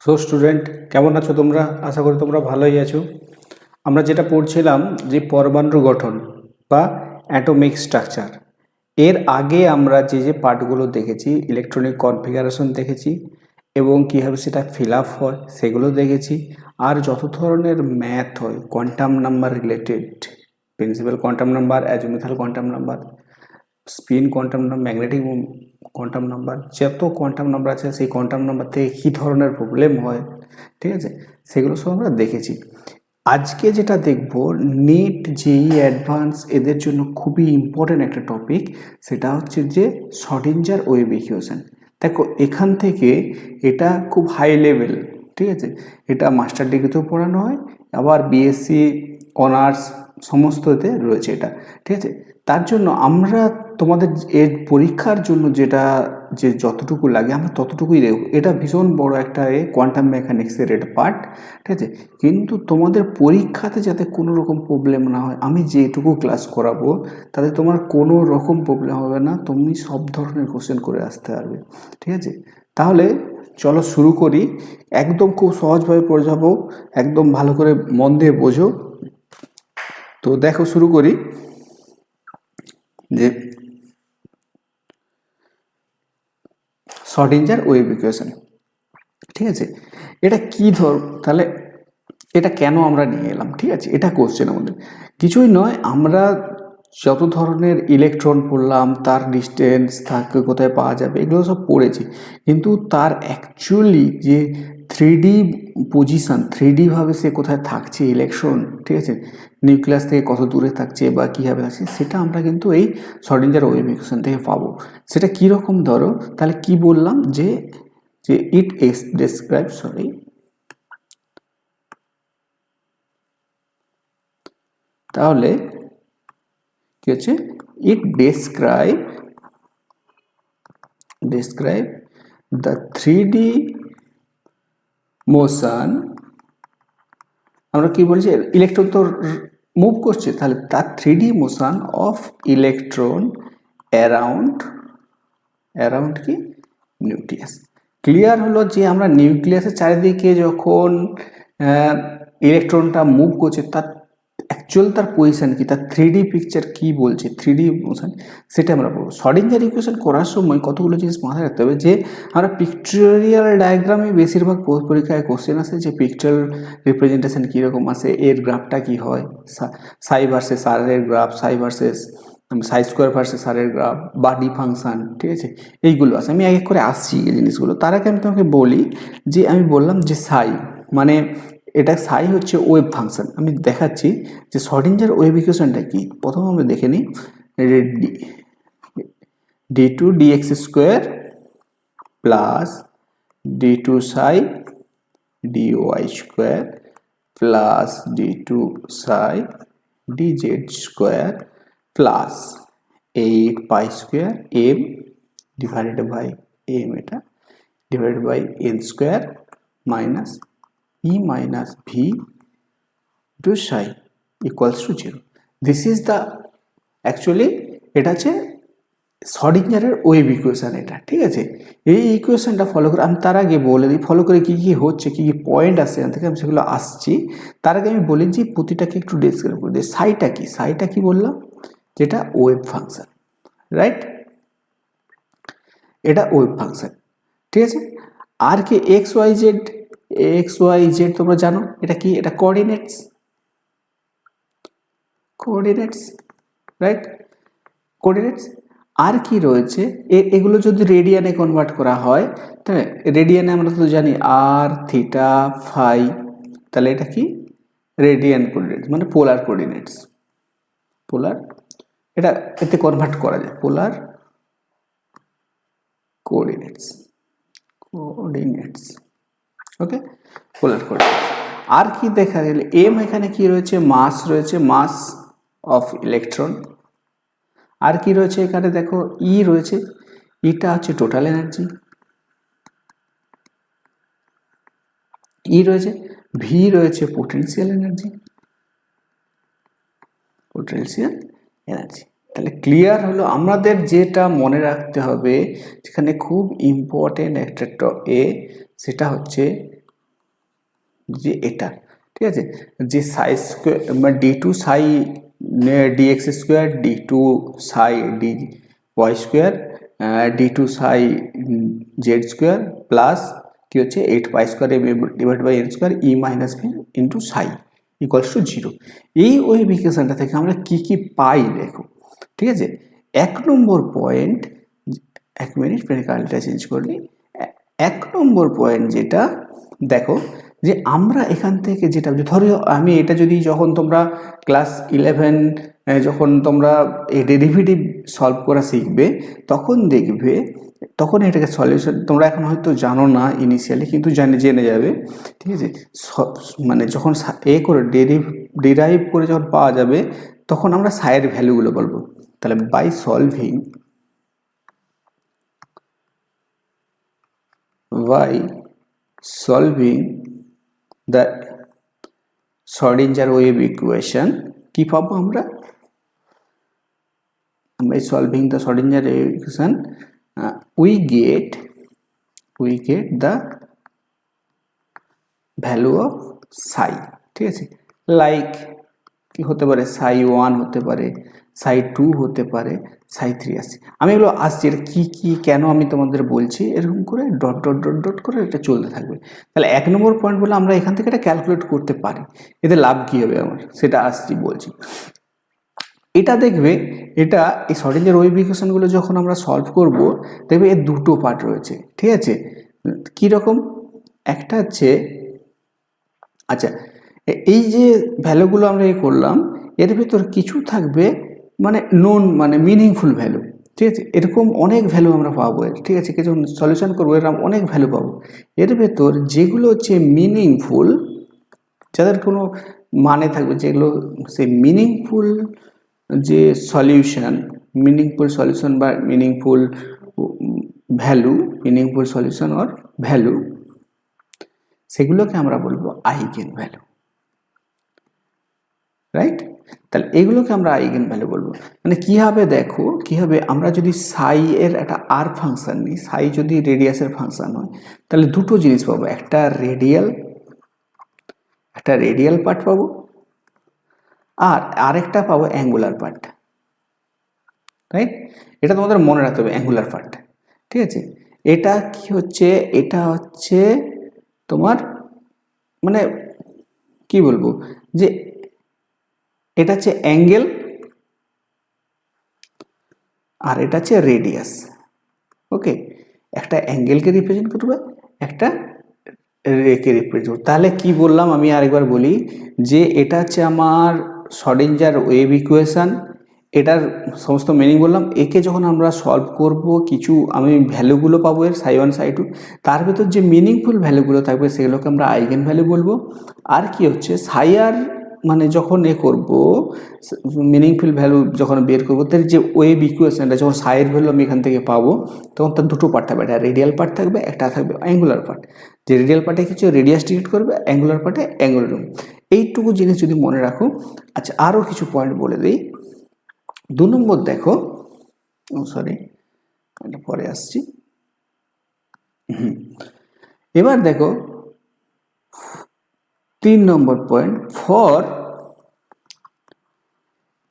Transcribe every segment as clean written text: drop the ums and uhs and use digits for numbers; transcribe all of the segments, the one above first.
So student, কেমন আছো তোমরা? আশা করি তোমরা ভালোই আছো। আমরা যেটা পড়ছিলাম যে পরমাণুর গঠন বা অ্যাটমিক স্ট্রাকচার, এর আগে আমরা যে পার্টগুলো দেখেছি, ইলেকট্রনিক কনফিগারেশন দেখেছি এবং কীভাবে সেটা ফিল আপ হয় সেগুলো দেখেছি। আর যত ধরনের ম্যাথ হয় quantum number related, principal quantum number, azimuthal quantum number, spin quantum number, magnetic quantum number, যত কোয়ান্টাম নাম্বার আছে সেই কোয়ান্টাম নাম্বার থেকে কী ধরনের প্রবলেম হয়, ঠিক আছে, সেগুলো সব আমরা দেখেছি। আজকে যেটা দেখব, নিট জেই অ্যাডভান্স এদের জন্য খুবই ইম্পর্টেন্ট একটা টপিক, সেটা হচ্ছে যে শর্ডিঞ্জার ওয়েভ ইকুয়েশন। দেখো এখান থেকে এটা খুব হাই লেভেল, ঠিক আছে, এটা মাস্টার ডিগ্রিতেও পড়ানো হয়, আবার বিএসসি অনার্স সমস্ততে রয়েছে এটা, ঠিক আছে। তার জন্য আমরা তোমাদের এর পরীক্ষার জন্য যে যতটুকু লাগে আমরা ততটুকুই দেবো। এটা ভীষণ বড় একটা কোয়ান্টাম মেকানিক্সের এটা পার্ট, ঠিক আছে। কিন্তু তোমাদের পরীক্ষাতে যাতে কোনো রকম প্রবলেম না হয়, আমি যেটুকু ক্লাস করাবো তাতে তোমার কোনো রকম প্রবলেম হবে না, তুমি সব ধরনের কোশ্চেন করে আসতে পারবে, ঠিক আছে। তাহলে চলো শুরু করি। একদম খুব সহজভাবে পড়ে যাবো, একদম ভালো করে মন দিয়ে বোঝো। তো দেখো শুরু করি যে শর্ডিঞ্জার ওয়েভ ইকুয়েশন, ঠিক আছে। এটা কি তাহলে এটা কেন আমরা নিয়ে এলাম, ঠিক আছে, এটা কোশ্চেন আমাদের কিছুই নয়। আমরা যত ধরনের ইলেকট্রন পড়লাম, তার ডিস্টেন্স থাকে কোথায় পাওয়া যাবে, এগুলো সব পড়েছি, কিন্তু তার অ্যাকচুয়ালি যে 3D পজিশন, 3D ভাবে সে কোথায় থাকছে ইলেকট্রন, ঠিক আছে, নিউক্লিয়াস থেকে কত দূরে থাকছে বা কীভাবে থাকছে, সেটা আমরা কিন্তু এই শর্ডিঞ্জার ওয়েভ ইকুয়েশন থেকে পাবো। সেটা কীরকম ধরো, তাহলে কি বললাম যে ইট ডেসক্রাইব, তাহলে কি হচ্ছে, ইট ডেসক্রাইব দ্য 3D মোশন। আমরা কি বলছি, ইলেকট্রন তো মুভ করছে, তাহলে তার 3D motion of electron around কি নিউক্লিয়াস। ক্লিয়ার হলো যে আমরা নিউক্লিয়াসের চারিদিকে যখন ইলেকট্রনটা মুভ করছে, তার অ্যাকচুয়াল তার পজিশন কি, তার 3D পিকচার কি বলছে, 3D মোশন, সেটা আমরা বলবো। শর্ডিঞ্জার ইকুয়েশন করার সময় কতগুলো জিনিস মাথায় রাখতে হবে, যে আমরা পিকচারিয়াল ডায়াগ্রামে বেশিরভাগ পরীক্ষায় কোশ্চেন আসে যে পিকচার রিপ্রেজেন্টেশন কীরকম আসে, এর গ্রাফটা কি হয়, সাই ভার্সেস আর এর গ্রাফ, সাই স্কোয়ার ভার্সেস আর এর গ্রাফ বা ডি ফাংশন, ঠিক আছে, এইগুলো আছে। আমি এক এক করে আসছি এই জিনিসগুলো। তার আগে আমি তোমাকে বলি যে আমি বললাম যে সাই মানে এটা সাই হচ্ছে ওয়েভ ফাংশন। আমি দেখাচ্ছি যে শর্ডিঞ্জার ওয়েভ ইকুয়েশনটা কি। প্রথমে আমরা দেখে নিই, d two dx square plus d two psi dy square plus d two psi dz square plus 8 pi square m divided by m, এটা divided by n square minus E minus V to psi equals to 0. This is the actually এটা হচ্ছে শর্ডিঞ্জারের wave equation এটা, ঠিক আছে। এই ইকুয়েশনটা follow করে আমি তার আগে বলে দিই ফলো করে কি কি হচ্ছে, কি কি পয়েন্ট আছে এখান থেকে, আমি সেগুলো আসছি। তার আগে আমি বলি যে প্রতিটাকে একটু ডিসক্রাইব করে দিই। সাইটা কি বললাম, যেটা ওয়েভ ফাংশন, রাইট, এটা ওয়েভ ফাংশন, ঠিক আছে। আর কি এক্স ওয়াই জেড তোমরা জানো এটা কি, এটা কোঅর্ডিনেটস, রাইট, কোঅর্ডিনেটস। আর কি রয়েছে, এগুলো যদি রেডিয়ানে কনভার্ট করা হয়, তাহলে রেডিয়ানে আমরা তো জানি আর থিটা ফাই, তাহলে এটা কি রেডিয়ান কোঅর্ডিনেটস, মানে পোলার কোঅর্ডিনেটস, এটা এতে কনভার্ট করা যায়, পোলার কোঅর্ডিনেটস, ওকে, পোলার কোঅর্ডিনেটস। আর কি দেখা গেল, এম এখানে কি রয়েছে, মাস অফ ইলেকট্রন। আর কি রয়েছে এখানে দেখো, ই রয়েছে, ইটা হচ্ছে টোটাল এনার্জি, ই রয়েছে, ভি রয়েছে পোটেনশিয়াল এনার্জি, তাহলে ক্লিয়ার হলো। আমাদের যেটা মনে রাখতে হবে, যেখানে খুব ইম্পর্টেন্ট একটা সেটা হচ্ছে যে এটা, ঠিক আছে, যে সাই স্কোয়ার মানে d2 সাই dx স্কোয়ার, d2 সাই dy স্কোয়ার, d2 সাই জেড স্কোয়ার প্লাস কি হচ্ছে 8 pi square divide by n square E minus V into psi equals to 0। এই ওয়েভ ইকুয়েশনটা থেকে আমরা কি কি পাই দেখো, ঠিক আছে। 1 নম্বর পয়েন্ট, 1 মিনিট কার্লটা চেঞ্জ করলি। 1 নম্বর পয়েন্ট যেটা দেখো, যে আমরা এখান থেকে যেটা ধরো আমি এটা যদি যখন তোমরা ক্লাস 11 যখন তোমরা এই ডেরিভেটিভ সলভ করা শিখবে তখন দেখবে, তখন এটাকে সলিউশন তোমরা এখন হয়তো জানো না ইনিশিয়ালি, কিন্তু জেনে যাবে, ঠিক আছে। মানে যখন করে ডিরাইভ করে যখন পাওয়া যাবে তখন আমরা সাইয়ের ভ্যালুগুলো বলবো। তাহলে by solving the Schrödinger wave equation কি পাবো আমরা, by solving the Schrödinger wave equation we get the value of psi, ঠিক আছে। লাইক কি হতে পারে, psi 1 হতে পারে, psi 2 হতে পারে, psi 3 আসছে। আমি এগুলো আসছি এটা কি কি কেন আমি তোমাদের বলছি, এরকম করে ডট ডট ডট ডট করে এটা চলতে থাকবে। তাহলে 1 নম্বর পয়েন্ট বলে আমরা এখান থেকে এটা ক্যালকুলেট করতে পারি, এতে লাভ কি হবে আমার সেটা আসছি বলছি। এটা দেখবে, এটা এই Schrödinger ওয়েভ ইকুয়েশনগুলো যখন আমরা সলভ করব দেখবে এর দুটো পার্ট রয়েছে, ঠিক আছে। কি রকম, একটা হচ্ছে আচ্ছা এই যে ভ্যালুগুলো আমরা করলাম এর ভিতর কিছু থাকবে মানে নন মানে মিনিংফুল ভ্যালু, ঠিক আছে। এরকম অনেক ভ্যালু আমরা পাবো, ঠিক আছে, কিছু সলিউশন করবো এরকম অনেক ভ্যালু পাবো। এর ভেতর যেগুলো হচ্ছে মিনিংফুল, যাদের কোনো মানে থাকবে, যেগুলো সেই মিনিংফুল যে সলিউশন, বা meaningful value, meaningful solution or value, সেগুলোকে আমরা বলবো আইগেন ভ্যালু, রাইট। তাহলে এগুলোকে আমরা আইগেন ভ্যালু বলবো। মানে কি হবে দেখো, কি হবে, আমরা যদি সাই এর একটা আর ফাংশন নিই, সাই যদি রেডিয়াসের ফাংশন হয় তাহলে দুটো জিনিস পাবো, একটা রেডিয়াল পার্ট পাবো আর আরেকটা পাবো অ্যাঙ্গুলার পার্ট, রাইট। এটা তোমাদের মনে রাখতে হবে অ্যাঙ্গুলার পার্ট, ঠিক আছে। এটা কি হচ্ছে, এটা হচ্ছে তোমার মানে কি বলবো, যে এটা হচ্ছে অ্যাঙ্গেল আর এটা হচ্ছে রেডিয়াস, ওকে। একটা অ্যাঙ্গেলকে রিপ্রেজেন্ট করবে, একটা রেকে রিপ্রেজেন্ট করবে। তাহলে কি বললাম আমি আরেকবার বলি, যে এটা হচ্ছে আমার Schrödinger ওয়েভ ইকুয়েশন, এটার সমস্ত মিনিং বললাম। একে যখন আমরা সলভ করব কিছু আমি ভ্যালুগুলো পাবো এর সাই 1 সাই 2, তার ভেতর যে মিনিংফুল ভ্যালুগুলো থাকবে সেগুলোকে আমরা আইগেন ভ্যালু বলবো। আর কি হচ্ছে সাই আর মানে যখন করব মিনিংফুল ভ্যালু যখন বের করবো, তার যে ওয়েভ ইকুয়েশনটা যখন সাইয়ের ভ্যালু আমি এখান থেকে পাবো তখন তার দুটো পার্ট থাকবে, একটা রেডিয়াল পার্ট থাকবে, একটা থাকবে অ্যাঙ্গুলার পার্ট। যে রেডিয়াল পার্টে কিছু রেডিয়াস ডিনোট করবে, অ্যাঙ্গুলার পার্টে অ্যাঙ্গুলার। এইটুকু জিনিস যদি মনে রাখো। আচ্ছা আরও কিছু পয়েন্ট বলে দিই। 2 নম্বর দেখো, সরি এটা পরে আসছি। এবার দেখো 3 নম্বর পয়েন্ট, ফর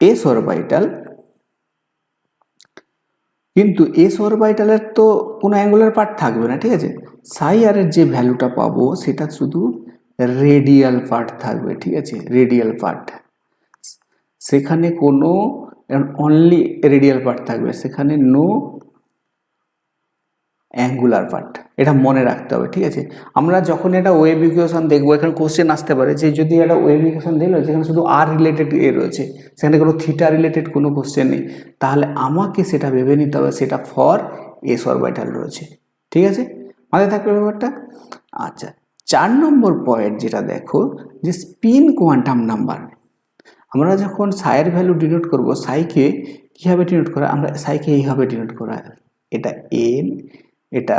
এস অরবিটাল, কিন্তু এস অরবিটালের তো কোনো অ্যাঙ্গুলার পার্ট থাকবে না, ঠিক আছে। সাই আর এর যে ভ্যালুটা পাবো সেটা শুধু রেডিয়াল পার্ট থাকবে, ঠিক আছে, রেডিয়াল পার্ট। সেখানে কোনো অনলি রেডিয়াল পার্ট থাকবে, সেখানে নো অ্যাঙ্গুলার পার্ট, এটা মনে রাখতে হবে, ঠিক আছে। আমরা যখন এটা ওয়েভ ইকুয়েশন দেখবো এখানে কোশ্চেন আসতে পারে যে যদি একটা ওয়েভ ইকুয়েশন দিলো যেখানে শুধু আর রিলেটেড রয়েছে, সেখানে কোনো থিটা রিলেটেড কোনো কোশ্চেন নেই, তাহলে আমাকে সেটা ভেবে নিতে হবে সেটা ফর এস অরবিটাল রয়েছে, ঠিক আছে, মাথায় থাকবে ব্যাপারটা। আচ্ছা 4 নম্বর পয়েন্ট যেটা দেখো, যে স্পিন কোয়ান্টাম নাম্বার। আমরা যখন সাইয়ের ভ্যালু ডিনোট করব, সাইকে কীভাবে ডিনোট করা, আমরা সাইকে এইভাবে ডিনোট করা, এটা এন, এটা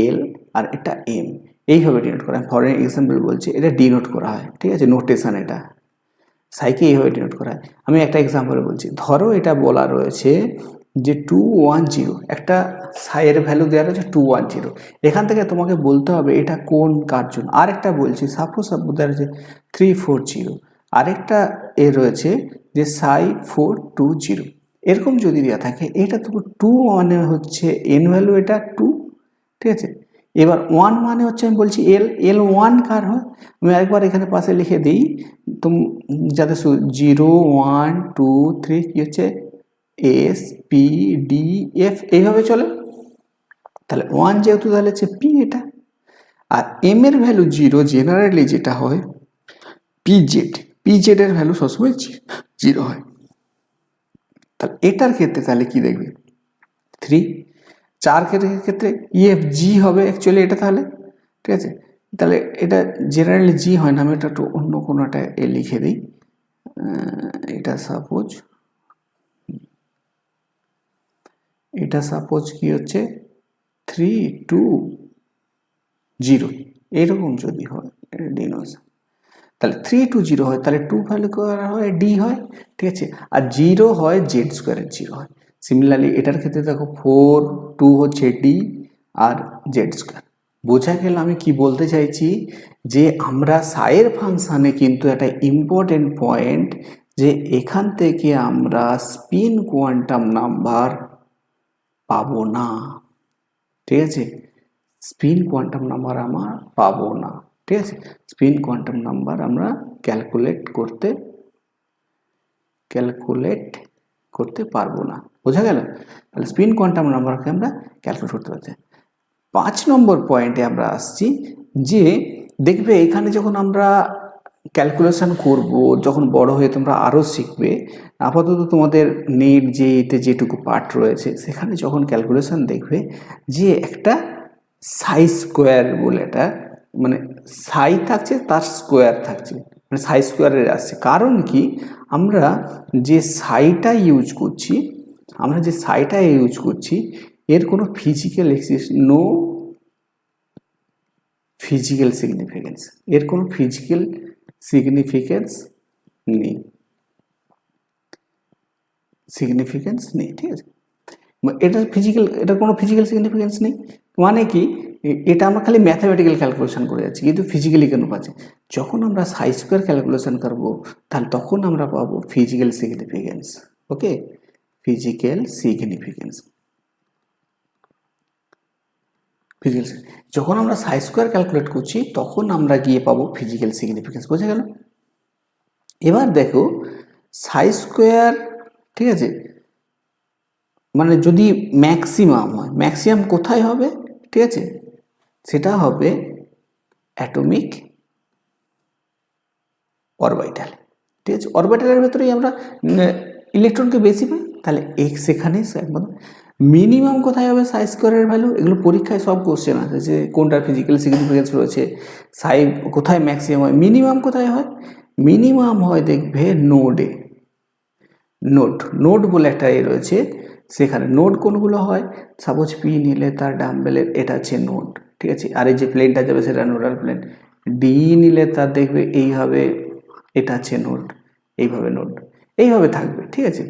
এল আর এটা এম, এইভাবে ডিনোট করা হয়। ফর এক্সাম্পল বলছি, এটা ডিনোট করা হয়, ঠিক আছে, নোটেশন, এটা সাইকে এইভাবে ডিনোট করা হয়। আমি একটা এক্সাম্পল বলছি, ধরো এটা বলা রয়েছে যে 210 একটা সাইয়ের ভ্যালু দেওয়া রয়েছে 210, এখান থেকে তোমাকে বলতে হবে এটা কোন কার জন্য। আরেকটা বলছি সাপোজ দেওয়া রয়েছে 340, আরেকটা এ রয়েছে যে সাই 420, এরকম যদি দেওয়া থাকে এটা তো 2 মানে হচ্ছে এন ভ্যালু, এটা 2, ঠিক আছে। এবার 1 মানে হচ্ছে আমি বলছি এল 1 কার হয়, আমি আরেকবার এখানে পাশে লিখে দিই যাতে 0 1 2 3 কি হচ্ছে এস পি ডি এফ এইভাবে চলে। তাহলে 1 যেহেতু তাহলে হচ্ছে পি এটা, আর এম এর ভ্যালু 0 জেনারেলি যেটা হয় পিজেড এর ভ্যালু সবসময় 0 হয়। তাহলে এটার ক্ষেত্রে তাহলে কি দেখবে 3, 4 ক্ষেত্রে ইএফ জি হবে অ্যাকচুয়ালি এটা, তাহলে ঠিক আছে। তাহলে এটা জেনারেলি জি হয় না, আমি এটা একটু অন্য কোনোটা এ লিখে দিই, এটা সাপোজ কি হচ্ছে 3 2 0 এরকম যদি হয় ডিনোমিনেটর, তাহলে 3 2 0 হয়, তাহলে 2 ভ্যালু করা হয় ডি হয়, ঠিক আছে। আর 0 হয় জেড স্কোয়ারের 0 হয়। সিমিলারলি এটার ক্ষেত্রে দেখো 4 2 হচ্ছে ডি আর জেড স্কোয়ার। বোঝা গেল আমি কি বলতে চাইছি, যে আমরা সাইয়ের ফাংশানে কিন্তু একটা ইম্পর্টেন্ট পয়েন্ট, যে এখান থেকে আমরা স্পিন কোয়ান্টাম নাম্বার পাবো না, ঠিক আছে। স্পিন কোয়ান্টাম নাম্বার আমরা পাবো না, ঠিক আছে। স্পিন কোয়ান্টাম নাম্বার আমরা ক্যালকুলেট করতে পারবো না, বোঝা গেল। তাহলে স্পিন কোয়ান্টাম নাম্বারকে আমরা ক্যালকুলেট করতে পারছি। 5 নম্বর পয়েন্টে আমরা আসছি, যে দেখবে এখানে যখন আমরা ক্যালকুলেশন করব, যখন বড় হয়ে তোমরা আরও শিখবে, আপাতত তোমাদের নেট যে এতে যেটুকু পার্ট রয়েছে সেখানে যখন ক্যালকুলেশন দেখবে, যে একটা সাই স্কোয়ার বলে এটা, মানে সাই থাকছে তার স্কোয়ার থাকছে, মানে সাই স্কোয়ারের আসছে। কারণ কি, আমরা যে সাইটা ইউজ করছি এর কোনো ফিজিক্যাল নো ফিজিক্যাল সিগনিফিকেন্স, এর কোনো ফিজিক্যাল সিগনিফিকেন্স নেই, ঠিক আছে। এটার কোনো ফিজিক্যাল সিগনিফিকেন্স নেই, মানে কি এটা আমরা খালি ম্যাথামেটিক্যাল ক্যালকুলেশন করে যাচ্ছি, কিন্তু ফিজিক্যালি কেন পাচ্ছি। যখন আমরা সাই স্কোয়ার ক্যালকুলেশন করব, তাহলে তখন আমরা পাবো ফিজিক্যাল সিগনিফিকেন্স। ওকে, ফিজিক্যাল সিগনিফিকেন্স। যখন আমরা সাই স্কোয়ার ক্যালকুলেট করছি তখন আমরা গিয়ে পাবো ফিজিক্যাল সিগনিফিকেন্স, বোঝা গেল। এবার দেখো সাই স্কোয়ার, ঠিক আছে, মানে যদি ম্যাক্সিমাম হয়, ম্যাক্সিমাম কোথায় হবে, ঠিক আছে, সেটা হবে অ্যাটমিক অরবিটাল, ঠিক আছে। অরবিটালের ভেতরেই আমরা ইলেকট্রনকে বেশি পাই, তাহলে সেখানে মিনিমাম কোথায় হবে সাই স্কোয়ারের ভ্যালু, এগুলো পরীক্ষায় সব কোশ্চেন আছে, যে কোনটার ফিজিক্যাল সিগনিফিকেন্স রয়েছে, সাই কোথায় ম্যাক্সিমাম হয়, মিনিমাম কোথায় হয়, মিনিমাম হয় দেখবে নোড বলে একটা রয়েছে, সেখানে নোড কোনগুলো হয়, সাপোজ পি নিলে তার ডাম্বেলের এটা হচ্ছে নোড, ঠিক আছে। আর এই যে প্লেনটা যাবে সেটা নোডাল প্লেন। ডি নিলে তার দেখবে এইভাবে এটা হচ্ছে নোড, এইভাবে থাকবে, ঠিক আছে।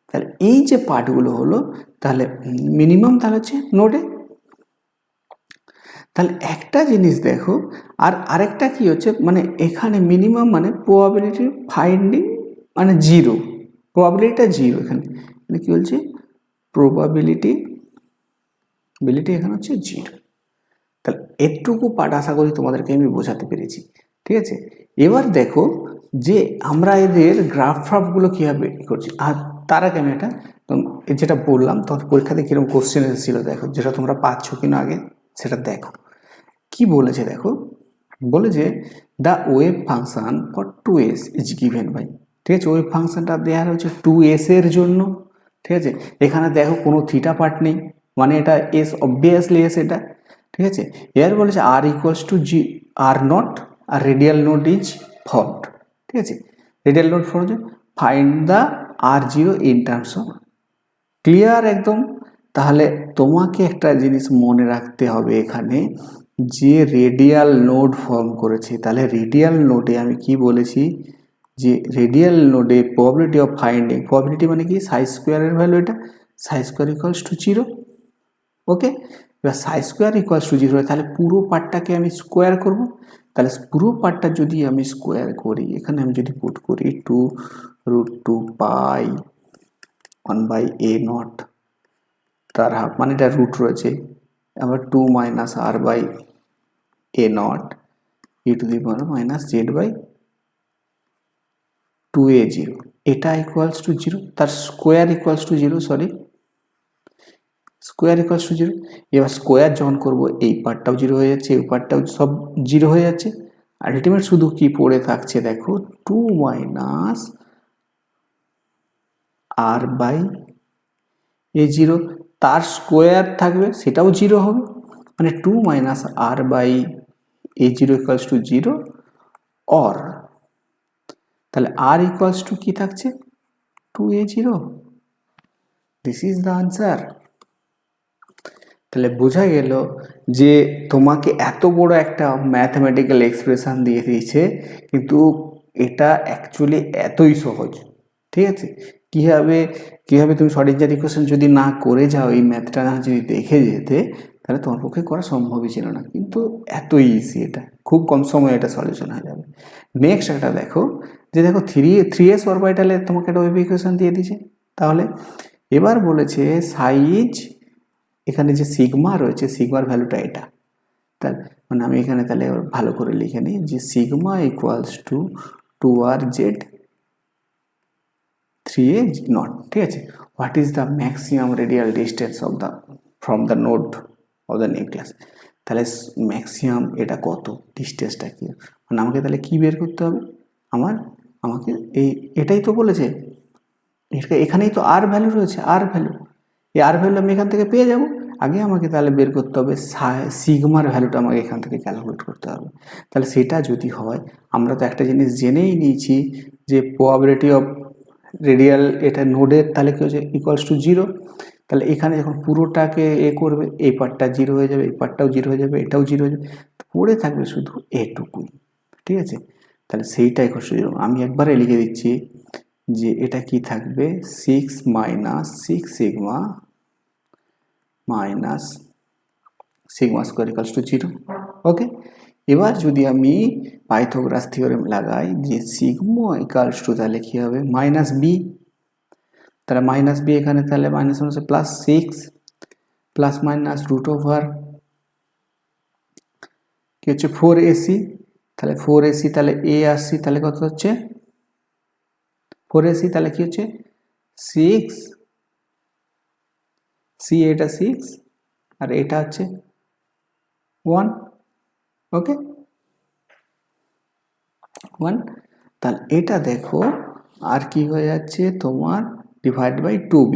তাহলে এই যে পার্টগুলো হলো, তাহলে মিনিমাম তাহলে হচ্ছে নোডে। তাহলে একটা জিনিস দেখো, আর আরেকটা কি হচ্ছে, মানে এখানে মিনিমাম মানে প্রবাবিলিটি ফাইন্ডিং মানে 0, প্রবাবিলিটিটা 0, এখানে কি বলছে প্রবাবিলিটি এখানে হচ্ছে 0। তাহলে এটুকু পার্ট আশা করি তোমাদেরকে আমি বোঝাতে পেরেছি, ঠিক আছে। এবার দেখো যে আমরা এদের গ্রাফগুলো কীভাবে করছি, আর তার আগে আমি এটা যেটা বললাম তোমাদের পরীক্ষাতে কীরকম কোশ্চেন এসেছিল দেখো, যেটা তোমরা পাচ্ছ কিনা আগে সেটা দেখো। কি বলেছে দেখো, বলে যে the wave function for 2s is given by, ঠিক আছে। ওয়েভ ফাংশনটা দেওয়া হচ্ছে 2s এর জন্য, ঠিক আছে। এখানে দেখো কোনো থিটা পার্ট নেই, মানে এটা এস অবভিয়াসলি এস এটা, ঠিক আছে। এর বলেছে r equals to G r naught, r radial node is formed, ঠিক আছে। Radial node form find the r zero in terms of, clear একদম। তাহলে তোমাকে একটা জিনিস মনে রাখতে হবে এখানে, যে রেডিয়াল নোড ফর্ম করেছে, তাহলে রেডিয়াল নোডে আমি কি বলেছি, যে রেডিয়াল নোডে প্রবাবিলিটি অফ ফাইন্ডিং, প্রবাবিলিটি মানে কি সাই স্কোয়ারের ভ্যালু, এটা সাই স্কোয়ার ইকুয়ালস টু 0। ওকে, এবার সাই স্কোয়ার ইকুয়ালস টু 0 তাহলে পুরো পার্টটাকে আমি স্কোয়ার করব। তাহলে পুরো পার্টটা যদি আমি স্কোয়ার করি, এখানে আমি যদি পুট করি 2√2 পাই 1/a0 তার হাফ, মানে এটা রুট রয়েছে, আবার 2 minus r by a0 e to the power minus z/2a0, এটা ইকুয়ালস টু 0, তার square equals to 0, sorry square equals to 0। এবার স্কোয়ার যখন করবো এই পার্টটাও 0 হয়ে যাচ্ছে, এই পার্টটাও সব 0 হয়ে যাচ্ছে, আলটিমেট শুধু কি পড়ে থাকছে দেখো 2 মাইনাস r বাই a0, তার স্কোয়ার থাকবে সেটাও 0 হবে, মানে 2 minus r by a0 equals to 0, or তাহলে r ইকুয়ালস টু কি থাকছে 2a0। This is the answer. তাহলে বোঝা গেল যে তোমাকে এত বড় একটা ম্যাথমেটিক্যাল এক্সপ্রেশন দিয়ে দিয়েছে, কিন্তু এটা অ্যাকচুয়ালি এতই সহজ। ঠিক আছে, কীভাবে তুমি শর্ট ইকুয়েশন যদি না করে যাও, এই ম্যাথটা না যদি দেখে যেতে, তাহলে তোমার পক্ষে করা সম্ভবই ছিল না, কিন্তু এত ইজি, এটা খুব কম সময়ে এটা সলিউশন হয়ে যাবে। নেক্সট একটা দেখো, যে দেখো 3s অরবিটালে তোমাকে একটা ওয়েভ ইকুয়েশন দিয়ে দিয়েছে। তাহলে এবার বলেছে সাইজ, এখানে যে সিগমা রয়েছে, সিগমার ভ্যালুটা এটা, তাহলে মানে আমি এখানে তাহলে ভালো করে লিখে নিই যে sigma equals to 2rz 3a0। ঠিক আছে, what is the maximum radial distance of the from the node of the nucleus. তাহলে ম্যাক্সিমাম এটা কত, ডিস্টেন্সটা কি, মানে আমাকে তাহলে কি বের করতে হবে, আমাকে এটাই তো বলেছে, এখানেই তো আর ভ্যালু রয়েছে, আর ভ্যালু, এই আর ভ্যালু আমি এখান থেকে পেয়ে যাব। আগে আমাকে তাহলে বের করতে হবে সিগমার ভ্যালুটা, আমাকে এখান থেকে ক্যালকুলেট করতে হবে। তাহলে সেটা যদি হয়, আমরা তো একটা জিনিস জেনেই নিয়েছি যে প্রবাবিলিটি অফ রেডিয়াল এটা নোডের, তাহলে কি হচ্ছে ইকুয়ালস টু 0। তাহলে এখানে যখন পুরোটাকে করবে, এই পার্টটা 0 হয়ে যাবে, এই পার্টটাও 0 হয়ে যাবে, এটাও 0 হয়ে যাবে, পড়ে থাকবে শুধু এটুকুই। ঠিক আছে, তাহলে সেইটাই ইকুয়ালস টু 0। আমি একবারে লিখে দিচ্ছি যে এটা কি থাকবে 6 minus 6 sigma minus sigma square equals to 0। ওকে, এবার যদি আমি পাইথাগোরাস থিওরেম লাগাই যে সিগমা ইকুয়ালস টু, তাহলে কি হবে মাইনাস বি, তাহলে মাইনাস বি এখানে তাহলে মাইনাস হচ্ছে plus 6 plus minus root over কি হচ্ছে 4ac, তাহলে 4ac তাহলে a আসছি, তাহলে কত হচ্ছে 4ac, তাহলে কি হচ্ছে 6 c, এটা 6 আর এটা হচ্ছে 1। ওকে 1, তাহলে এটা দেখো আর কি হয়ে যাচ্ছে তোমার divide by 2b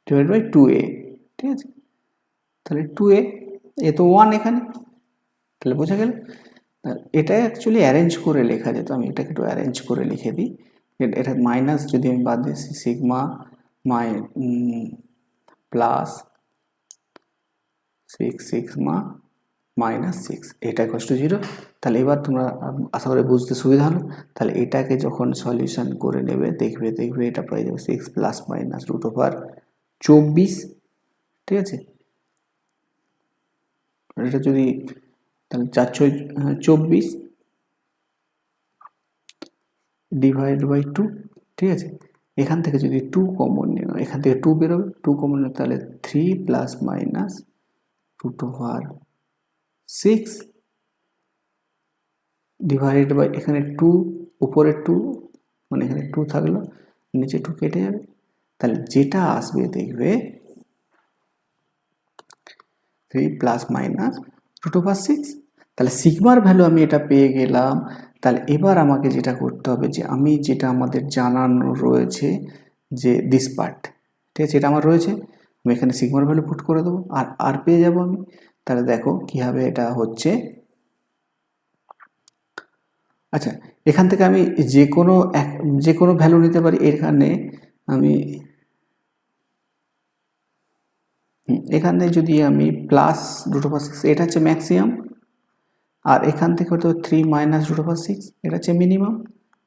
divide by 2a। ঠিক আছে, তাহলে 2a, এ তো 1 এখানে, তাহলে বোঝা গেল। এটা অ্যাকচুয়ালি অ্যারেঞ্জ করে লেখা যেত, আমি এটাকে একটু অ্যারেঞ্জ করে লিখে দিই। এটা মাইনাস যদি আমি বাদ দিচ্ছি সিগমা প্লাস 6 সিগমা মাইনাস 6, এটা ইকুয়ালস টু 0। তাহলে এবার তোমরা আশা করি বুঝতে সুবিধা হলো। তাহলে এটাকে যখন সলিউশন করে নেবে, দেখবে এটা পেয়ে যাবে 6 প্লাস মাইনাস রুট ওভার 24। ঠিক আছে, এটা যদি তাহলে 424 ডিভাইড বাই 2। ঠিক আছে, এখান থেকে যদি 2 কমন নিয়ে নাও, এখান থেকে 2 বেরোবে, 2 কমন নিয়ে তাহলে 3 plus minus root over 6 divide by এখানে 2, উপরে 2, মানে এখানে 2 থাকলো, নিচে 2 কেটে যাবে, তাহলে যেটা আসবে দেখবে 3 প্লাস মাইনাস রুট ওভার 6। তাহলে সিগমার ভ্যালু আমি এটা পেয়ে গেলাম। তাহলে এবার আমাকে যেটা করতে হবে, যে আমি যেটা আমাদের জানানো রয়েছে যে দিস পার্ট, ঠিক আছে, এটা আমার রয়েছে, আমি এখানে সিগমার ভ্যালু পুট করে দেবো, আর পেয়ে যাব আমি। তাহলে দেখো কীভাবে এটা হচ্ছে। আচ্ছা, এখান থেকে আমি যে কোনো ভ্যালু নিতে পারি। এখানে আমি এখানে যদি আমি প্লাস রুট ওভার 6, এটা হচ্ছে ম্যাক্সিমাম, আর এখান থেকে হয়তো 3 মাইনাস রুট ওভার 6, এটা হচ্ছে মিনিমাম,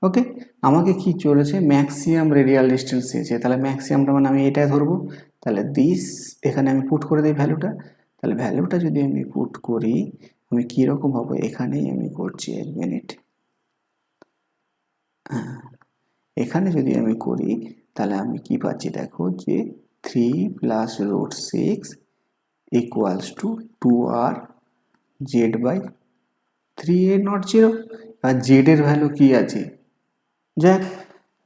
ওকে, আমাকে কি চলেছে, ম্যাক্সিমাম রেডিয়াল ডিস্টেন্স চেয়েছে, তাহলে ম্যাক্সিমামটা মানে আমি এটাই ধরবো। তাহলে দিস এখানে আমি পুট করে দিই ভ্যালুটা। তাহলে ভ্যালুটা যদি আমি পুট করি, আমি কীরকম হবে, এখানেই আমি করছি, 1 মিনিট। এখানে যদি আমি করি তাহলে আমি কি পাচ্ছি দেখো, যে 3 + √6 = 2r z/3a নট 0। আর জেড এর ভ্যালু কি আছে, যাক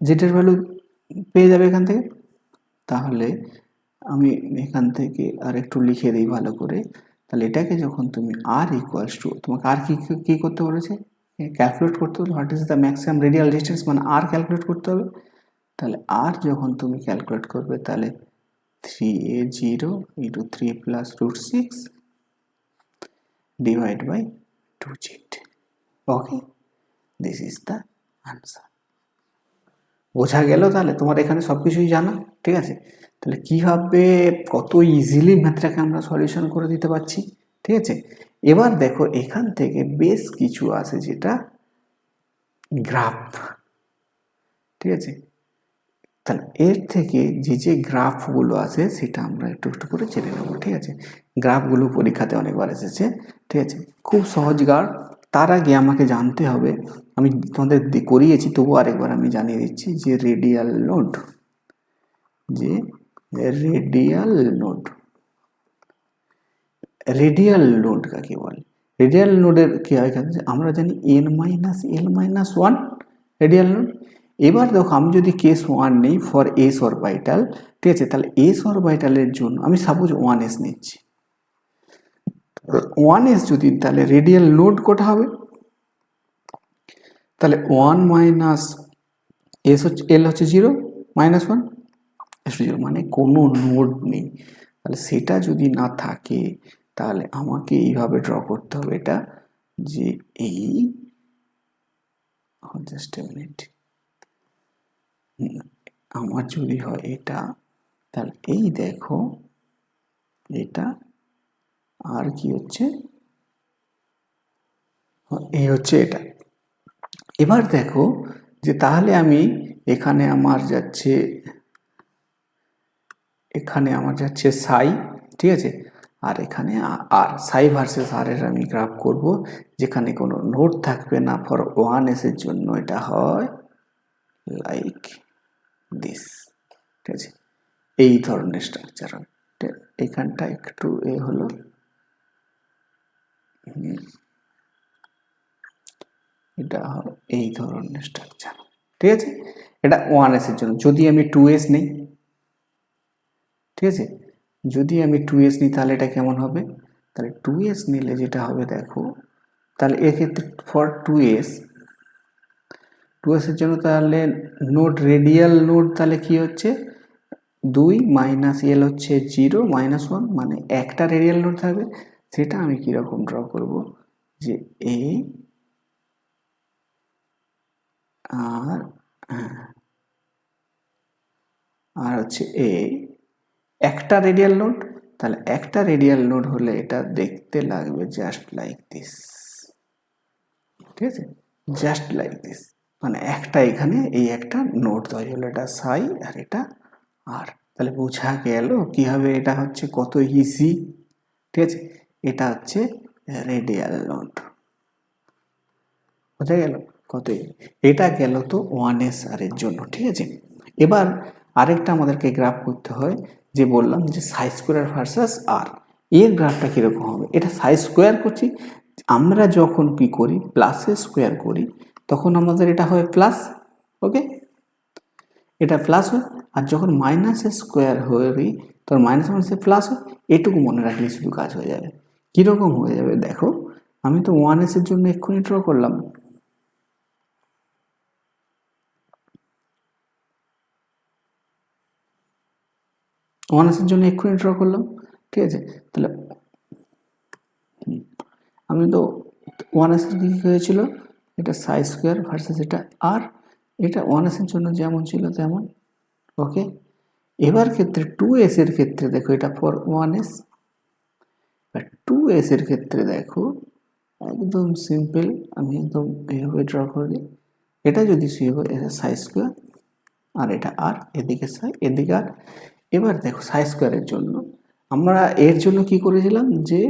জেড এর ভ্যালু পেয়ে যাবে এখান থেকে। তাহলে আমি এখান থেকে আর একটু লিখে দিই ভালো করে। তাহলে এটাকে যখন তুমি r = তোমাকে আর কি করতে বলেছে, ক্যালকুলেট করতে হবে, what is the maximum radial distance, মানে আর ক্যালকুলেট করতে হবে। তাহলে আর যখন তুমি ক্যালকুলেট করবে, তাহলে 3a0 × 3 + √6 / 2z। Okay, this is the answer. বোঝা গেল? তাহলে তোমার এখানে সব কিছুই জানা, ঠিক আছে। তাহলে কীভাবে কত ইজিলি ম্যাথটাকে আমরা সলিউশন করে দিতে পারছি, ঠিক আছে। এবার দেখো এখান থেকে বেশ কিছু আছে, যেটা গ্রাফ, ঠিক আছে। তাহলে এর থেকে যে গ্রাফগুলো আছে সেটা আমরা একটু একটু করে জেনে নেবো, ঠিক আছে। গ্রাফগুলো পরীক্ষাতে অনেকবার এসেছে, ঠিক আছে, খুব সহজ গ্রাফ। তার আগে আমাকে জানতে হবে, আমি তোমাদের করিয়েছি তবু আরেকবার আমি জানিয়ে দিচ্ছি, যে রেডিয়াল নোড, যে রেডিয়াল নোড, রেডিয়াল নোড কাকে বলে। রেডিয়াল নোডের কি হয়, আমরা জানি n-l-1 রেডিয়াল নোড। এবার দেখো আমি যদি কেস 1 নেই ফর এস অরবিটাল, ঠিক আছে, তাহলে এস অরবিটালের জন্য আমি সাপোজ 1s নিচ্ছি। 1s যদি, তাহলে রেডিয়াল নোড কোটা হবে, তাহলে 1 - s হচ্ছে, l হচ্ছে 0 -1 0, মানে কোনো নোড নেই। তাহলে সেটা যদি না থাকে তাহলে আমাকে এইভাবে ড্র করতে হবে এটা, যে এই জাস্ট এ মিনিট, আমার যদি হয় এটা, তাহলে এই দেখো এটা, আর কি হচ্ছে, এই হচ্ছে এটা। এবার দেখো যে তাহলে আমি এখানে আমার যাচ্ছে সাই, ঠিক আছে, আর এখানে আর সাই ভার্সেস আর এর আমি গ্রাফ করব, যেখানে কোনো নোড থাকবে না ফর 1s এর জন্য এটা হয় লাইক দিস, ঠিক আছে, এই ধরনের স্ট্রাকচার হয়। এখানটা একটু এ হলো, এটা হয় এই ধরনের স্ট্রাকচার, ঠিক আছে। এটা 1s এর জন্য। যদি আমি 2s নেই, ঠিক আছে, যদি আমি 2s নিই তাহলে এটা কেমন হবে, তাহলে 2s নিলে যেটা হবে দেখো, তাহলে এক্ষেত্রে ফর 2s এর জন্য তাহলে নোড, রেডিয়াল নোড, তাহলে কি হচ্ছে 2 - l হচ্ছে 0 -1, মানে একটা রেডিয়াল নোড থাকবে। সেটা আমি কিরকম ড্র করব, যে এ আর হচ্ছে এ, একটা রেডিয়াল নোড। তাহলে একটা রেডিয়াল নোড হলে এটা দেখতে লাগবে জাস্ট লাইক দিস, ঠিক আছে, জাস্ট লাইক দিস, মানে একটা এখানে এই একটা নোড তৈরি হলো, এটা সাই আর এটা আর। তাহলে বোঝা গেল কিভাবে এটা হচ্ছে কত ইজি, ঠিক আছে। এটা হচ্ছে রেডিয়াল নোড, বোঝা গেল কত। এটা গেল তো 1s আর এর জন্য, ঠিক আছে। এবার আরেকটা আমাদেরকে গ্রাফ করতে হয়, যে বললাম যে সাই স্কোয়ার ভার্সাস আর, এর গ্রাফটা কিরকম হবে। এটা সাই স্কোয়ার করছি, আমরা যখন কি করি প্লাসের স্কোয়ার করি তখন আমাদের এটা হয় প্লাস, ওকে, এটা প্লাস হয়। আর যখন মাইনাসের স্কোয়ার হয়ে তখন মাইনাসে প্লাস হয়। এটুকু মনে রাখলে শুধু কাজ হয়ে যাবে। কীরকম হয়ে যাবে দেখো, আমি তো 1s এর জন্য এক্ষুনি ড্র করলাম, জন্য এক্ষুনি ড্র করলাম, ঠিক আছে। তাহলে আমি তো 1s এর কি হয়েছিল, এটা সাই স্কোয়ার ভার্সেস এটা আর, এটা 1s এর জন্য যেমন ছিল তেমন, ওকে। এবার ক্ষেত্রে 2s এর ক্ষেত্রে দেখো, এটা ফর 1s, আর 2s এর ক্ষেত্রে দেখো একদম সিম্পল, আমি একদম এইভাবে ড্র করে দিই, এটা যদি সি হয় এটা সাই স্কোয়ার, আর এটা আর, এদিকে সাই এদিকে আর। এবার দেখো সাই স্কোয়ারের জন্য আমরা এর জন্য কি করেছিলাম, যে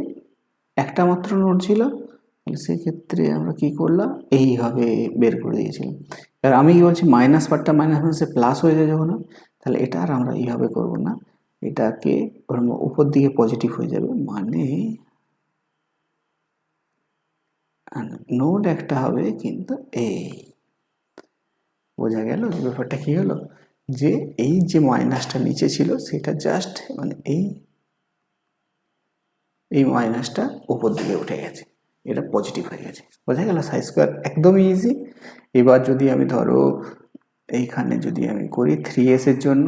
একটা মাত্র নোট ছিল, তাহলে সেক্ষেত্রে আমরা কি করলাম, এইভাবে বের করে দিয়েছিলাম। এবার আমি কি বলছি, মাইনাস পার্টটা মাইনাস মাইনাসে প্লাস হয়ে যায় যখন, তাহলে এটা আর আমরা এইভাবে করব না, এটাকে উপর দিকে পজিটিভ হয়ে যাবে, মানে নোট একটা হবে, কিন্তু এই বোঝা গেল ব্যাপারটা কি হলো, যে এই যে মাইনাসটা নিচে ছিল সেটা জাস্ট মানে এই মাইনাসটা উপর দিকে উঠে গেছে, এটা পজিটিভ হয়ে গেছে। বোঝা গেল সাই স্কোয়ার একদমই ইজি। এবার যদি আমি ধরো এইখানে যদি আমি করি 3s এর জন্য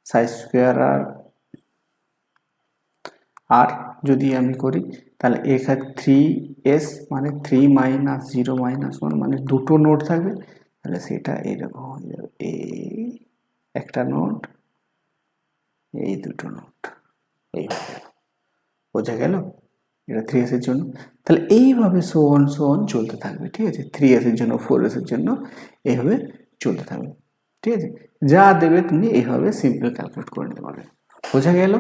সাই স্কোয়ার আর যদি আমি করি, তাহলে এখানে 3s মানে 3 মাইনাস 0 মাইনাস 1 মানে দুটো নোট থাকবে, তাহলে সেটা এরকম হয়ে যাবে, এই একটা নোট, এই দুটো নোট, এই হয়ে গেল। বোঝা গেল এটা 3s এর জন্য। তাহলে এইভাবে সো অন চলতে থাকবে, ঠিক আছে, 3s এর জন্য 4s এর জন্য এইভাবে চলতে থাকবে, ঠিক আছে। যা দেবে তুমি এইভাবে সিম্পল ক্যালকুলেট করে নিতে পারবে। বোঝা গেল।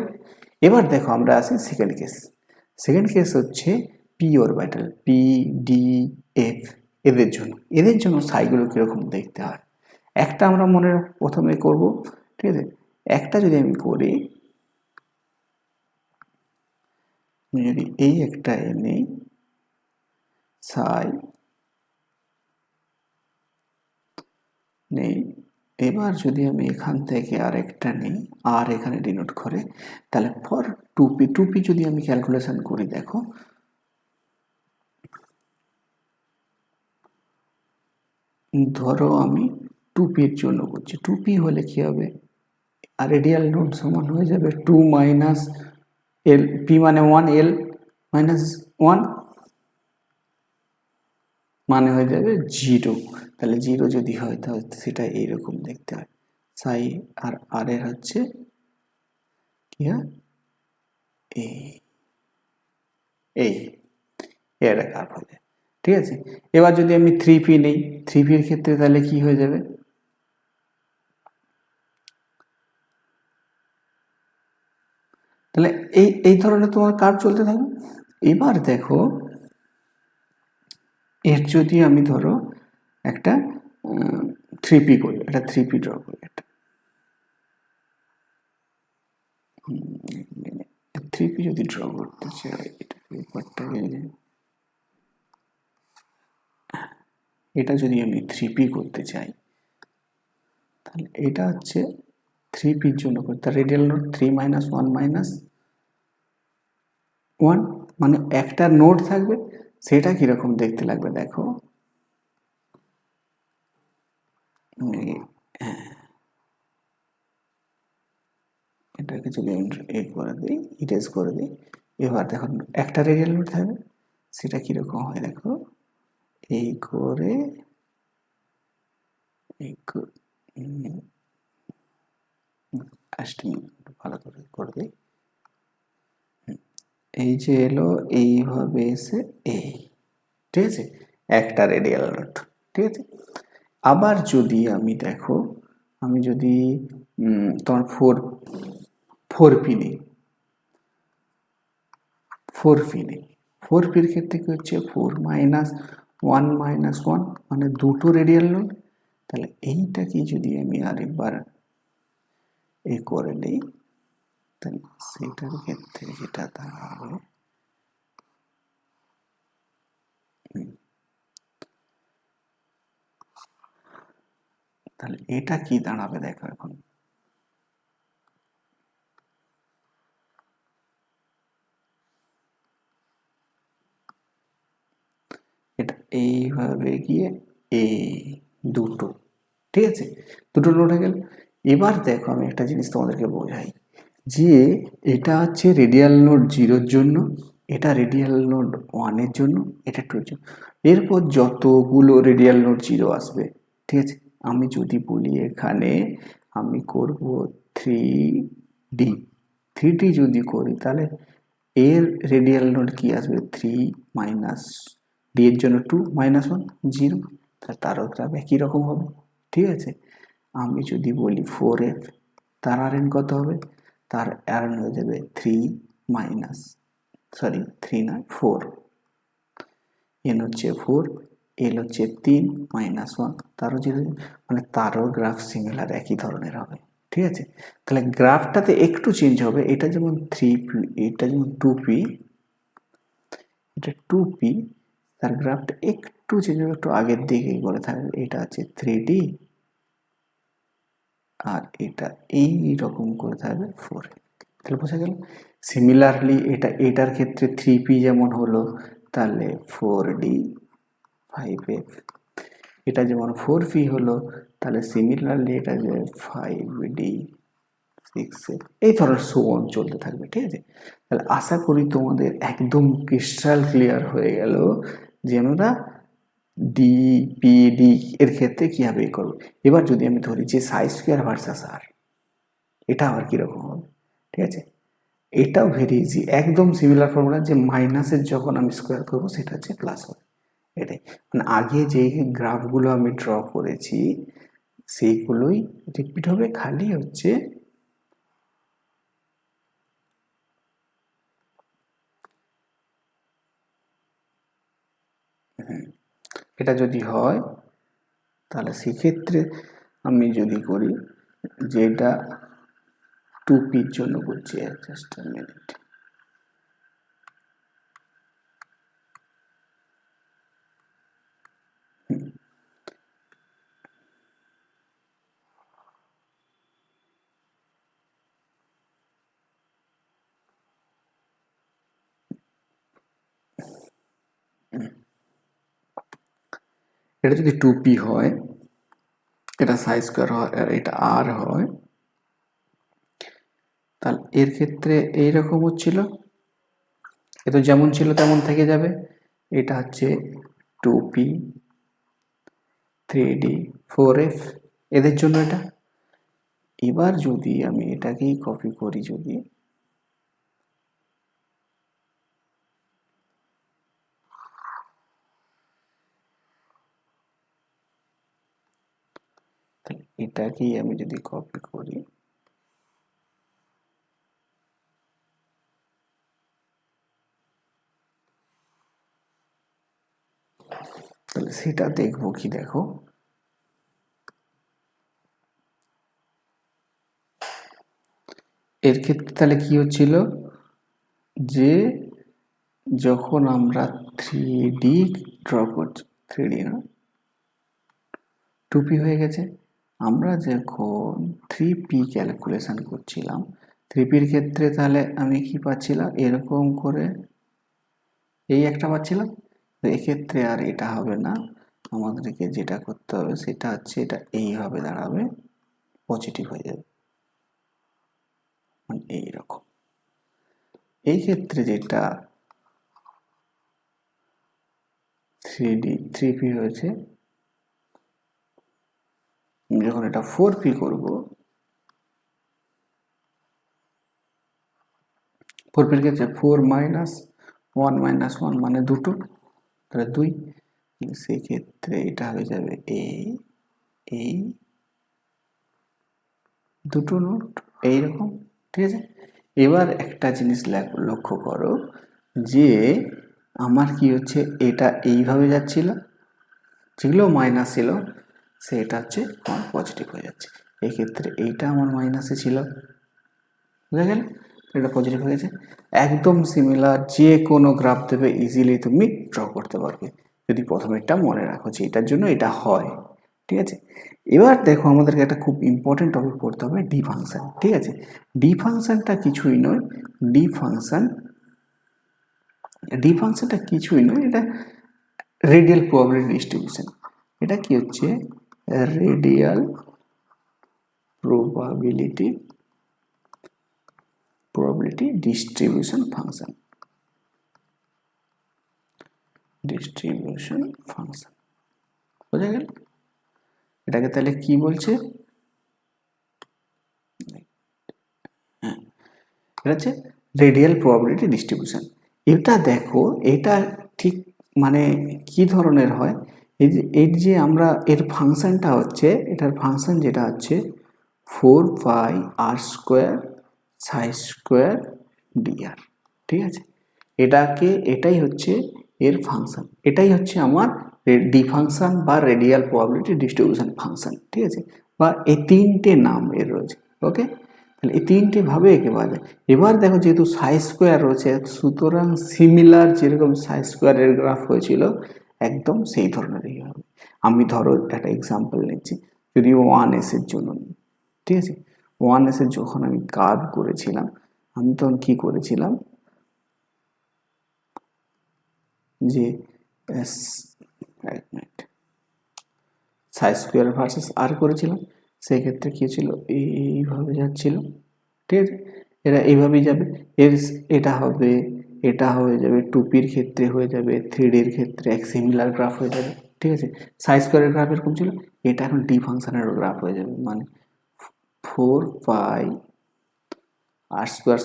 এবার দেখো আমরা আসি সেকেন্ড কেস। সেকেন্ড কেস হচ্ছে P orbital, P D F, এদের জন্য সাইগুলো কিরকম দেখতে হয় একটা আমরা মনে প্রথমে করব, ঠিক আছে। একটা যদি আমি করি, যদি এই একটা এনে সাই নেই, এবার যদি আমি এখান থেকে আরেকটা নিই আর এখানে ডিনোট করে, তাহলে ফর টুপি যদি আমি ক্যালকুলেশন করি, দেখো ধরো আমি টুপির জন্য করছি, টুপি হলে কি হবে, আর রেডিয়াল নোট সমান হয়ে যাবে 2 মাইনাস এল, পি মানে 1, এল মাইনাস 1 মানে হয়ে যাবে 0। তাহলে 0 যদি হয় তাহলে সেটা এইরকম দেখতে হয়, সাই আর আর এর হচ্ছে কি হয়, এই এটা কার্ভ হয়ে যায়, ঠিক আছে। এবার যদি আমি 3p নেই, 3p-র ক্ষেত্রে তাহলে কি হয়ে যাবে, তাহলে এই ধরনের তোমার কার্ভ চলতে থাকবে। এবার দেখো এর যদি আমি ধরো একটা 3p করি, একটা 3p ড্র করি, একটা 3p যদি ড্র করতে চাই, এটা পেপারটাকে, এটা যদি আমি 3p করতে চাই, তাহলে এটা হচ্ছে 3p-র জন্য করতে, রেডিয়াল নোট 3 মাইনাস 1 মাইনাস 1 মানে একটা নোট থাকবে, সেটা কিরকম দেখতে লাগবে দেখো, এটাকে যদি আমি করে দিই, ইরেজ করে দিই, এবার দেখো একটা রেডিয়াল নোট থাকবে, সেটা কিরকম হয় দেখো, এই করে এই ভালো করে দিই, এই যে এলো এইভাবে এসে এই, ঠিক আছে, একটা রেডিয়াল নোট, ঠিক আছে। আবার যদি আমি দেখো, আমি যদি তোমার ফোর পি নেই, 4p-র ক্ষেত্রে কি হচ্ছে, 4 মাইনাস 1 মাইনাস 1 মানে দুটো রেডিয়াল নোট, তাহলে এইটাকে যদি আমি আরেকবার এ করে নিই, তাহলে সেটার ক্ষেত্রে যেটা দাঁড়াবে, তাহলে এটা কি দাঁড়াবে দেখো, এখন এটা এইভাবে গিয়ে এই দুটো, ঠিক আছে, দুটো নোট হয়ে গেল। এবার দেখো আমি একটা জিনিস তোমাদেরকে বোঝাই, যে এটা হচ্ছে রেডিয়াল নোট 0-র জন্য, এটা রেডিয়াল নোট 1-এর জন্য, এটা 2-এর জন্য, এরপর যতগুলো রেডিয়াল নোট 0 আসবে, ঠিক আছে, আমি যদি বলি এখানে আমি করব 3d, 3d যদি করি, তাহলে এর রেডিয়াল নোট কি আসবে, 3 মাইনাস ডি এর জন্য 2 -1 0, তাহলে তারও গ্রাফ একই রকম হবে। ঠিক আছে, আমি যদি বলি 4f, তার আরএন কত হবে? তার আরএন হয়ে যাবে 3 4, এন হচ্ছে 4, এল হচ্ছে 3 -1, তারও যদি মানে তারও গ্রাফ সিমিলার একই ধরনের হবে। ঠিক আছে, তাহলে গ্রাফটাতে একটু চেঞ্জ হবে, এটা যেমন 3p, এটা যেমন 2p, এটা 2p, তার গ্রাফটা একটু চেঞ্জ হবে, একটু আগের দিকে করে থাকবে, এটা হচ্ছে 3d, আর এটা এই রকম করে থাকবে 4। তাহলে বোঝা গেল। সিমিলারলি এটার ক্ষেত্রে 3p যেমন হলো, তাহলে 4d 5f, এটা যেমন 4p হলো, তাহলে সিমিলারলি এটা যে 5d 6f, এই ধরনের সোন চলতে থাকবে। ঠিক আছে, তাহলে আশা করি তোমাদের একদম ক্রিস্টাল ক্লিয়ার হয়ে গেল যে আমরা ডিপিডি এর ক্ষেত্রে কিভাবে করবো। এবার যদি আমি ধরি যে সাই স্কোয়ার ভার্সাস আর, এটা আবার কিরকম হবে। ঠিক আছে, এটাও ভেরি ইজি, একদম সিমিলার ফর্মুলা, যে মাইনাসের যখন আমি স্কোয়ার করবো সেটা হচ্ছে প্লাস হবে। এটাই মানে আগে যে গ্রাফগুলো আমি ড্র করেছি সেইগুলোই রিপিট হবে, খালি হচ্ছে এটা যদি হয় তাহলে সেক্ষেত্রে আমি যদি করি যেটা 2pর জন্য করছি, জাস্ট মিনিট, এটা যদি 2p হয়, এটা সাই স্কোয়ার হয়, আর এটা আর হয়, তাহলে এর ক্ষেত্রে এইরকম হচ্ছিল, এ তো যেমন ছিল তেমন থেকে যাবে। এটা হচ্ছে 2p 3d 4f এদের জন্য এটা। এবার যদি আমি এটাকেই কপি করি, যদি এটাকেই আমি যদি কপি করি, তাহলে সেটা দেখবো কি, দেখো এর ক্ষেত্রে তাহলে কি হচ্ছিল যে যখন আমরা 3D ড্র করছি, 3D না 2p হয়ে গেছে, আমরা যখন 3p ক্যালকুলেশন করছিলাম 3pর ক্ষেত্রে তাহলে আমি কি পাচ্ছিলাম, এরকম করে এই একটা পাচ্ছিলাম। তো এক্ষেত্রে আর এটা হবে না, আমাদেরকে যেটা করতে হবে সেটা হচ্ছে এটা এইভাবে দাঁড়াবে, পজিটিভ হয়ে যাবে, মানে এইরকম। এই ক্ষেত্রে যেটা 3p হয়েছে, যখন এটা 4p করব, 4p এর ক্ষেত্রে 4 -1 -1 মানে 2, তাহলে 2, সেই ক্ষেত্রে এটা হয়ে যাবে এই দুটো নোট এইরকম। ঠিক আছে, এবার একটা জিনিস লক্ষ্য করো যে আমার কি হচ্ছে, এটা এইভাবে যাচ্ছিল, যেগুলো মাইনাস ছিল সেটা হচ্ছে আমার পজিটিভ হয়ে যাচ্ছে। এই ক্ষেত্রে এইটা আমার মাইনাসে ছিল, বুঝা গেল, এটা পজিটিভ হয়ে গেছে। একদম সিমিলার, যে কোনো গ্রাফ দেবে ইজিলি তুমি ড্র করতে পারবে, যদি প্রথমেরটা মনে রাখো যে এটার জন্য এটা হয়। ঠিক আছে, এবার দেখো আমাদেরকে একটা খুব ইম্পর্টেন্ট টপিক পড়তে হবে, ডি ফাংশন। ঠিক আছে, ডি ফাংশনটা কিছুই নয়, এটা রেডিয়াল প্রবাবিলিটি ডিস্ট্রিবিউশন। এটা কি হচ্ছে, রেডিয়াল প্রবাবিলিটি ডিস্ট্রিবিউশন ফাংশন, বোঝা গেল। এটাকে তাহলে কি বলছে, এটা হচ্ছে রেডিয়াল প্রবাবিলিটি ডিস্ট্রিবিউশন। এটা দেখো, এটা ঠিক মানে কি ধরনের হয়, এর যে আমরা এর ফাংশনটা হচ্ছে, এটার ফাংশন যেটা হচ্ছে 4πr² সাই স্কোয়ার dr, ঠিক আছে। এটাই হচ্ছে এর ফাংশন, এটাই হচ্ছে আমার ডি ফাংশন বা রেডিয়াল প্রবাবিলিটি ডিস্ট্রিবিউশন ফাংশন, ঠিক আছে। বা এই তিনটে নাম এর রয়েছে, ওকে। তাহলে এই তিনটে ভাবে একে পাওয়া যায়। এবার দেখো যেহেতু সাই স্কোয়ার রয়েছে, সুতরাং সিমিলার যেরকম সাই স্কোয়ারের গ্রাফ হয়েছিল একদম সেই ধরনেরই হবে। আমি ধরো একটা এক্সাম্পল নিচ্ছি, যদি 1s এর জন্য নিই, ঠিক আছে। 1s এর যখন আমি কার্ভ করেছিলাম, আমি তখন কি করেছিলাম যে সাই স্কোয়ার ভার্সেস আর করেছিলাম, সেক্ষেত্রে কী ছিল, এইভাবে যাচ্ছিল, ঠিক আছে। এরা এইভাবেই যাবে, এটা হবে, এটা হয়ে যাবে, টুপির ক্ষেত্রে হয়ে যাবে, 3Dর ক্ষেত্রে এক সিমিলার গ্রাফ হয়ে যাবে, ঠিক আছে। সাই স্কোয়ারের গ্রাফ এরকম ছিল, এটা এখন ডি ফাংশনের গ্রাফ হয়ে যাবে, মানে 4πr²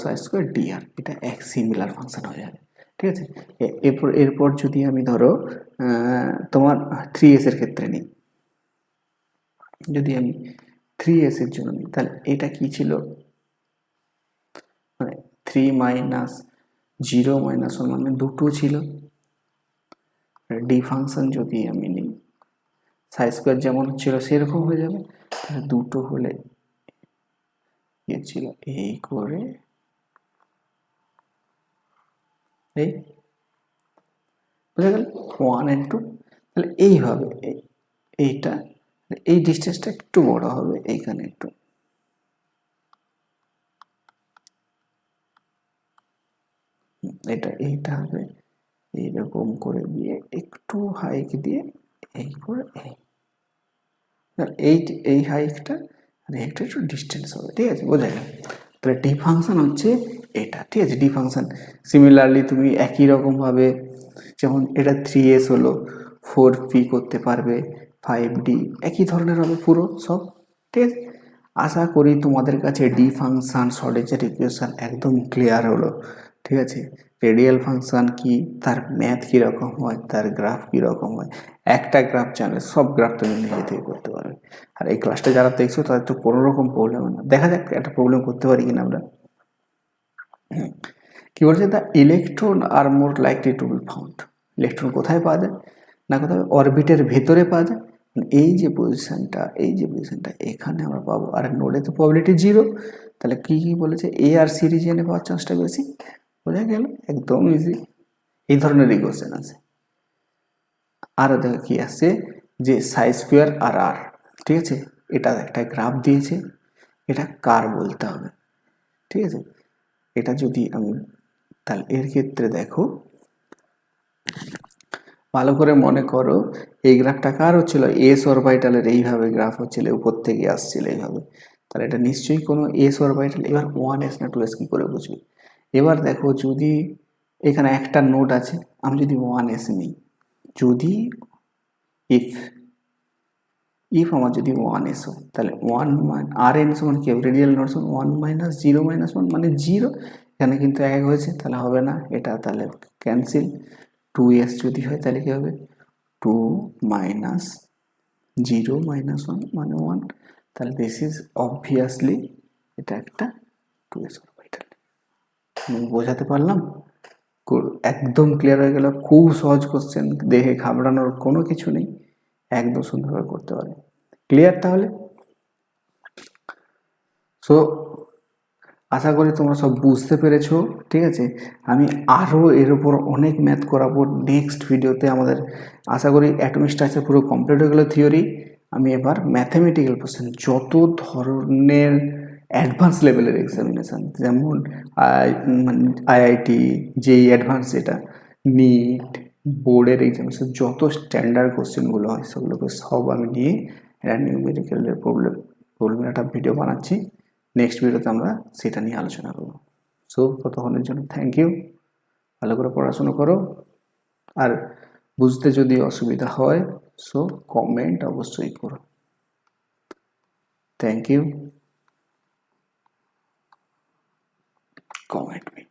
সাই স্কোয়ার dr, এটা এক সিমিলার ফাংশন হয়ে যাবে, ঠিক আছে। এরপর যদি আমি ধরো তোমার 3s এর ক্ষেত্রে নিই, যদি আমি 3s এর জন্য নিই, তাহলে এটা কি ছিল, মানে 3 - 0 - 1 মানে দুটো ছিল। ডি ফাংশন যদি আমি নিই, সাই স্কোয়ার যেমন ছিল সেরকম হয়ে যাবে, তাহলে দুটো হলে ইয়ে ছিল এই করে, এই বুঝা গেল 1 and 2। তাহলে এইভাবে এইটা, এই ডিস্টেন্সটা একটু বড় হবে, এইখানে একটু, এইটা হবে এইরকম করে দিয়ে একটু হাইক দিয়ে এই করে এই হাইকটা আর এইটা একটু ডিস্টেন্স হবে, ঠিক আছে, বোঝা গেল। তাহলে ডি ফাংশন হচ্ছে এটা, ঠিক আছে। ডি ফাংশন সিমিলারলি তুমি একই রকমভাবে, যেমন এটা 3s হলো, 4p করতে পারবে, 5d একই ধরনের হবে পুরো সব, ঠিক আছে। আশা করি তোমাদের কাছে ডি ফাংশন শর্টেজের ইকুয়েশন একদম ক্লিয়ার হলো, ঠিক আছে। রেডিয়াল ফাংশন কি, তার ম্যাথ কীরকম হয়, তার গ্রাফ কীরকম হয়, একটা গ্রাফ জানলে সব গ্রাফ তুমি নিজে থেকে করতে পারবে। আর এই ক্লাসটা যারা দেখছো তাদের তো কোনো রকম প্রবলেম হয় না, দেখা যাক একটা প্রবলেম করতে পারি কিনা আমরা। কি বলছে, the electron are more likely to be found. Electron কোথায় পাওয়া যায় না, কোথায় অরবিটের ভেতরে পাওয়া যায়, এই যে পজিশনটা, এখানে আমরা পাবো। আর নোডে তো প্রবাবিলিটি 0, তাহলে কি বলেছে, এ আর সি রিজিয়নে পাওয়ার চান্সটা বেশি, বোঝা গেল, একদম ইজি। এই ধরনের ইকুয়েশন আছে। আরও দেখো কি আসছে, যে সাই স্কোয়ার আর, ঠিক আছে, এটা একটা গ্রাফ দিয়েছে, এটা কার বলতে হবে, ঠিক আছে। এটা যদি আমি, তাহলে এর ক্ষেত্রে দেখো ভালো করে মনে করো, এই গ্রাফটা কার হচ্ছিল, এস অরবিটালের, এইভাবে গ্রাফ হচ্ছিল, উপর থেকে আসছিল এইভাবে, তাহলে এটা নিশ্চয়ই কোনো এস অরবিটাল। এবার 1s না 2s কি করে বুঝবে। এবার দেখো যদি এখানে একটা নোড আছে, আমি যদি 1s নিই, যদি ইফ আমার যদি 1s হয়, তাহলে 1 আর এন সমান কি হবে, রেডিয়াল নোড সমান 1 - 0 - 1 মানে 0, এখানে কিন্তু 1 হয়েছে, তাহলে হবে না এটা, তাহলে ক্যান্সেল। 2s যদি হয় তাহলে কি হবে, 2 - 0 - 1 মানে 1, তাহলে দিস ইজ অবভিয়াসলি এটা একটা 2s অরবিটাল। আমি বোঝাতে পারলাম, একদম ক্লিয়ার হয়ে গেল, খুব সহজ কোশ্চেন, দেখে ঘাবড়ানোর কোনো কিছু নেই, একদম সুন্দরভাবে করতে পারে। ক্লিয়ার তাহলে? সো আশা করি তোমরা সব বুঝতে পেরেছো, ঠিক আছে। আমি আরও এর উপর অনেক ম্যাথ করাবো নেক্সট ভিডিওতে। আমাদের আশা করি অ্যাটমিক স্ট্রাকচার পুরো কমপ্লিট হয়ে গেল থিওরি। আমি এবার ম্যাথামেটিক্যাল কোশ্চেন, যত ধরনের অ্যাডভান্স লেভেলের এক্সামিনেশান, যেমন আইআইটি, জেই অ্যাডভান্স, যেটা নিট, বোর্ডের এক্সামিনেশন, যত স্ট্যান্ডার্ড কোশ্চেনগুলো হয় সেগুলোকে সব আমি নিয়ে একটা নিউমেরিক্যালের প্রবলেমের একটা ভিডিও বানাচ্ছি। নেক্সট ভিডিওতে আমরা সেটা নিয়ে আলোচনা করব। সো ততক্ষণের জন্য থ্যাংক ইউ, ভালো করে পড়াশুনো করো, আর বুঝতে যদি অসুবিধা হয় সো কমেন্ট অবশ্যই করো। Thank you, comment me.